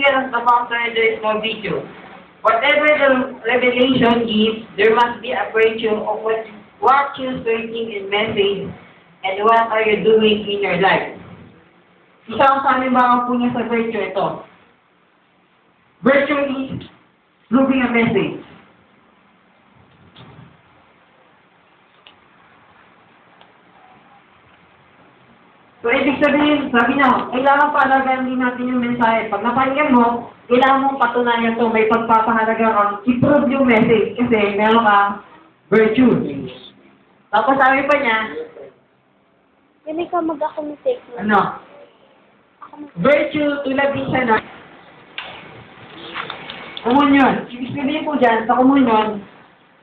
reveal the factor, there is no virtue. Whatever the revelation gives, there must be a virtue of what you're searching in message and what are you doing in your life. Isang halimbawa po niya sa virtue ito. Virtue is proving a message. So, ibig sabihin, sabi niya, kailangan paalagaan din natin yung mensahe. Pag napakinggan mo, kailangan mong patunayan ito, may pagpapahalaga ka, i-prove yung message kasi meron ka virtue. Tapos sabi pa niya, Hindi ka mag-accommodate. ano? Virtue, tulad din siya na komunyon. Ibig sabihin po dyan, sa komunyon,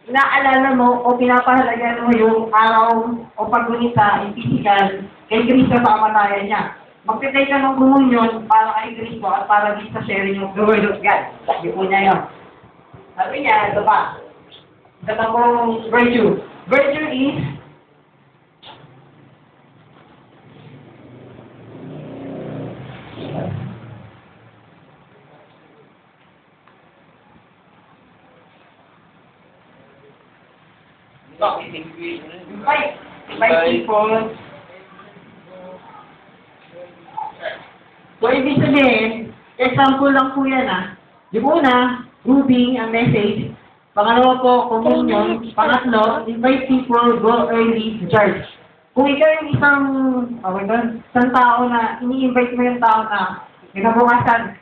inaalala mo o pinapahalagan mo yung araw o paggunita, yung physical, kay Kristo sa kamatayan niya. Magtitake ka ng komunyon para kay Kristo at para din sa sharing of the Word of God. Sabi po niya yun. Sabi niya, ito pa. Ito pa pong virtue. Virtue is invite people. So, ibig sabihin, example lang po yan Yung una, proving a message. Pangalawa po, communion. Pangatlo, invite people, go early to church. Kung ikaw yung isang tao na ini-invite mo yung tao na kinabukasan,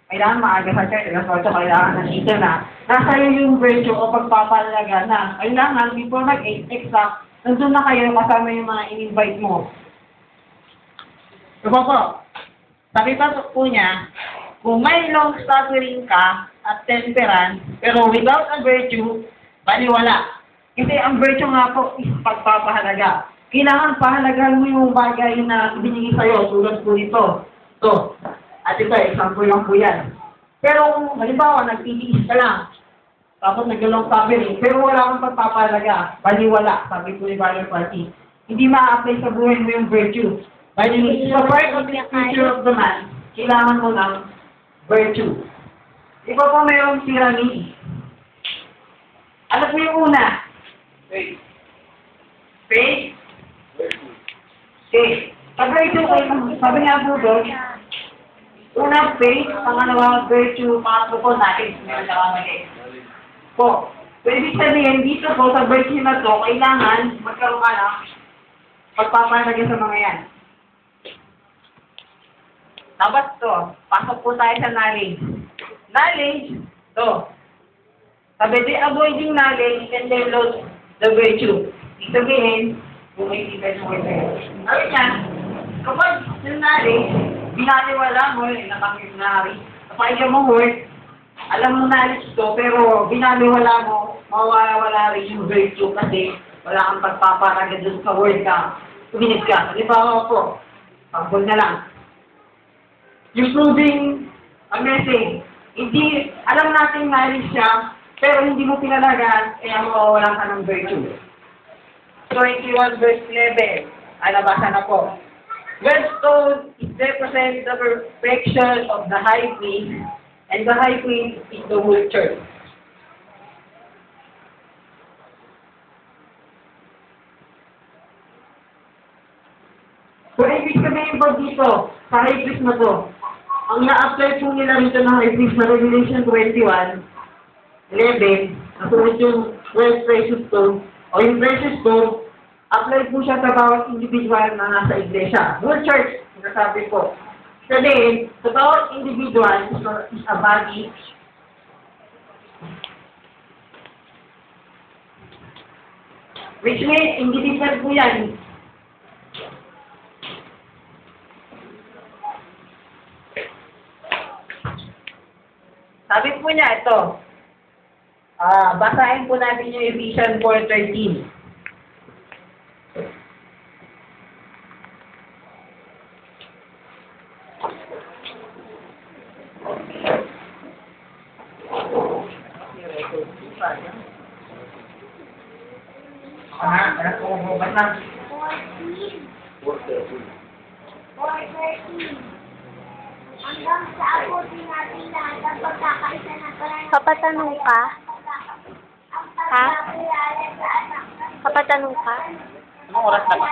kailangan maaga sa church, kailangan nandito na. Nasa iyo yung virtue o pagpapalaga na kailangan before mag-8 exact, nandun na kayo kasama yung mga in-invite mo. Diba po? Sabi pa po niya, kung may long suffering ka at temperance, pero without a virtue, baliwala. Kasi ang virtue nga po is pagpapahalaga. Kailangan pahalagahan mo yung bagay na binigay sa'yo, tulad po ito. Ito. At ito, example lang po yan. Pero kung halimbawa, nagtitiis ka lang, tapos nag-long suffering, pero wala kang pagpapahalaga, baliwala, sabi po ni Father Party. Hindi ma-apply sa buhay mo yung virtue. Bali, sa part of the future of the man, kailangan mo ng virtue. Iba po mayroong tyranny. Ano po yung una? Faith. Faith? Okay. Sa virtue, sabi nga po doon, una, faith, pangalawa, virtue, pangatlo po natin, meron na kamali. Po, so ibig sabihin, dito po sa virtue na to, kailangan magkaroon ka ng pagpapalagay sa mga yan. Tapos to, pasok po tayo sa knowledge. Knowledge, to. Sabi, the avoiding knowledge can develop the virtue. Ibig sabihin, kung may ibig sa word na yun. Sabi niya, kapag yung knowledge, binaliwala mo, nakakilnari, kapag mo word, alam mo knowledge to, pero binaliwala mo, mawawala rin yung virtue kasi wala kang pagpaparaga dun sa word ka. Tuminit ka. Halimbawa po, pagbol na lang. Yung proving a message, hindi, alam natin knowledge siya, pero hindi mo pinalagaan, kaya mawawalan ka ng virtue. 21 verse 11, nabasa na po. God's stone is represent the perfection of the high priest, and the high priest is the whole church. So, ibig sabihin po dito, sa high priest na to, ang na-apply po nila rito na high priest sa Revelation 21:11, nasunod yung 12 precious stone, o yung precious stone, apply po siya sa bawat individual na nasa iglesia. Whole church, sinasabi po. Sabihin, sa bawat individual is a body. Which means, individual po yan. Sabi po niya ito. Basahin po natin yung Ephesians 4:13. Anak ko mo ba na? 4:13. 4:13. Hanggang sa Papatanong ka? Ha? Papatanong ka? Anong oras na ba?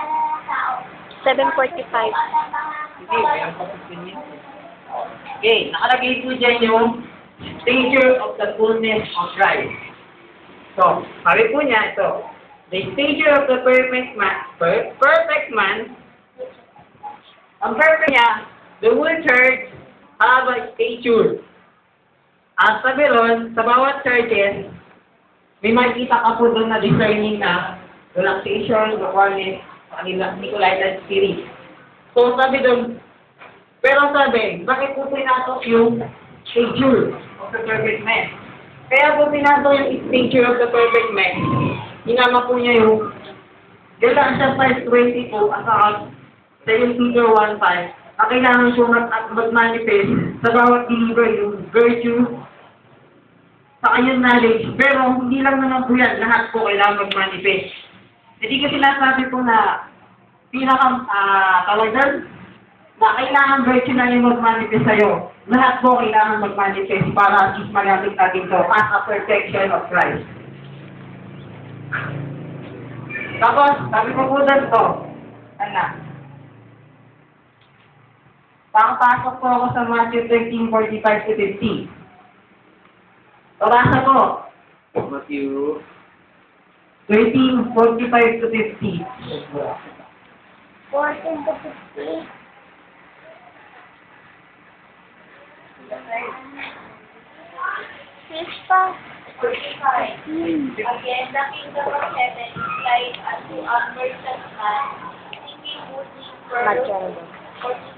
7:45. Hindi, meron pa 15 minutes. Okay, nakalagay po dyan yung stature of the fullness of Christ. So, sabi po niya ito, the stature of the perfect man, ang perfect niya, the whole church have a stature. At sabi ron, sa bawat churches, may makikita ka po doon na discerning na relaxation, the fullness, Nicolaitan Spirit. So, sabi doon, pero sabi, bakit po pinatok yung stature of the perfect man? Kaya po pinatok yung stature of the perfect man, hinama po niya yung Galatians 5:20 po at sa yung Peter 1:5 na kailangan po mag-manifest sa bawat believer yung virtue sa kanyang knowledge. Pero hindi lang naman po yan, lahat po kailangan mag-manifest. Hindi ko sinasabi po na talagang na kailangan virtue na yung mag-manifest sa'yo. Lahat po kailangan mag-manifest para at least magamit natin to as a perfection of Christ. Tapos, sabi ko po doon to, pakapasok po ako sa Matthew 13:45-50. Orasa po. Matthew 13:45-50. 14 to 50. Sista. Again, the kingdom of heaven is like unto a merchant man, seeking booty for Masyado.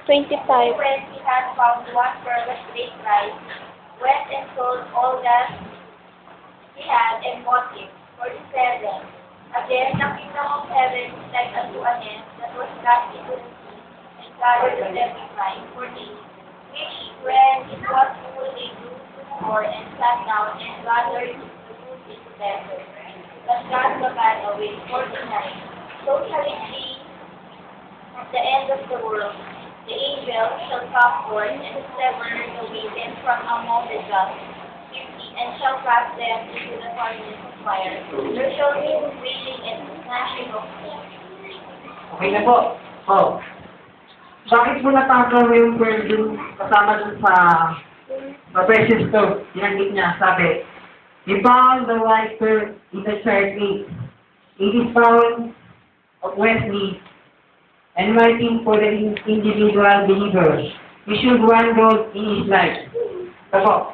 25. when he had found one pearl of great price, went and sold all that he had and bought it. 47. Again, the kingdom of heaven is like unto a net that was cast into the sea and gathered of every kind for these, which when it was full they drew to shore and sat down and gathered the food together. But cast the man away. 49. So shall it be at the end of the world. The angel shall come forth and sever the wicked from among the just, 50, and shall cast them into the furnace of fire. There shall be wailing and gnashing of teeth. Okay na po. Oh. Bakit po natanggal mo yung pearl dun kasama dun sa precious stone? Tinanggit niya, sabi, he found the white pearl in the church gate. It is found of Wesley and writing for the individual believers. He should one gold in his life. Opo.